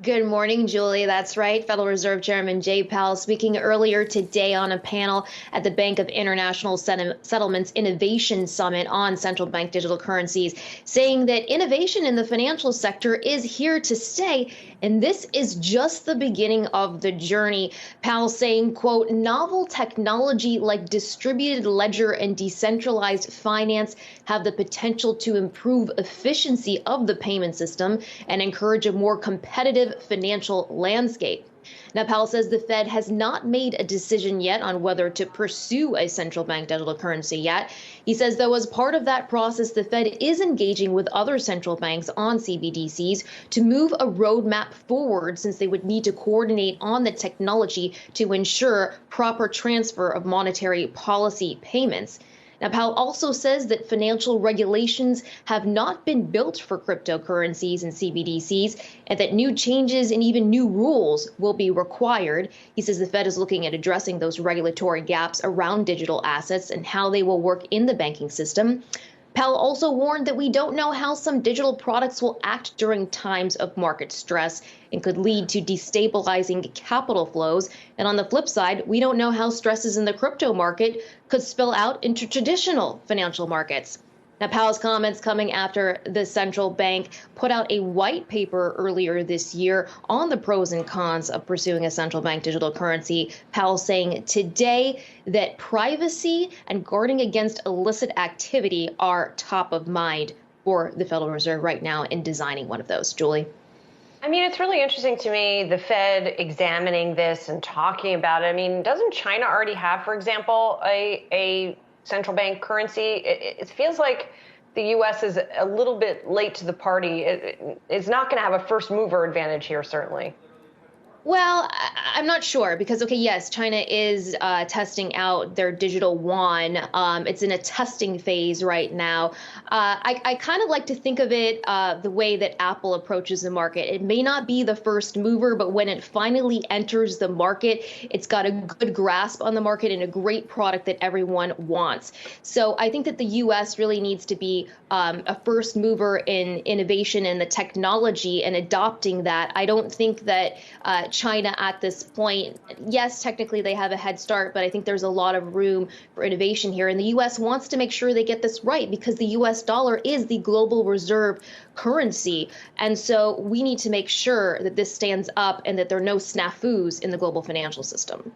Good morning, Julie. That's right. Federal Reserve Chairman Jay Powell speaking earlier today on a panel at the Bank of International Settlements Innovation Summit on central bank digital currencies, saying that innovation in the financial sector is here to stay. And this is just the beginning of the journey. Powell saying, quote, novel technology like distributed ledger and decentralized finance have the potential to improve efficiency of the payment system and encourage a more competitive financial landscape. Now, Powell says the Fed has not made a decision yet on whether to pursue a central bank digital currency yet. He says, though, as part of that process, the Fed is engaging with other central banks on CBDCs to move a roadmap forward, since they would need to coordinate on the technology to ensure proper transfer of monetary policy payments. Now, Powell also says that financial regulations have not been built for cryptocurrencies and CBDCs, and that new changes and even new rules will be required. He says the Fed is looking at addressing those regulatory gaps around digital assets and how they will work in the banking system. Powell also warned that we don't know how some digital products will act during times of market stress and could lead to destabilizing capital flows. And on the flip side, we don't know how stresses in the crypto market could spill out into traditional financial markets. Now, Powell's comments coming after the central bank put out a white paper earlier this year on the pros and cons of pursuing a central bank digital currency. Powell saying today that privacy and guarding against illicit activity are top of mind for the Federal Reserve right now in designing one of those. Julie? I mean, it's really interesting to me, the Fed examining this and talking about it. I mean, doesn't China already have, for example, a central bank currency? It feels like the U.S. is a little bit late to the party. It's not going to have a first mover advantage here, certainly. Well, I'm not sure because, okay, yes, China is testing out their digital yuan. It's in a testing phase right now. I kind of like to think of it the way that Apple approaches the market. It may not be the first mover, but when it finally enters the market, it's got a good grasp on the market and a great product that everyone wants. So I think that the U.S. really needs to be a first mover in innovation and the technology and adopting that. I don't think that China at this point, yes, technically they have a head start, but I think there's a lot of room for innovation here. And the U.S. wants to make sure they get this right because the U.S. dollar is the global reserve currency. And so we need to make sure that this stands up and that there are no snafus in the global financial system.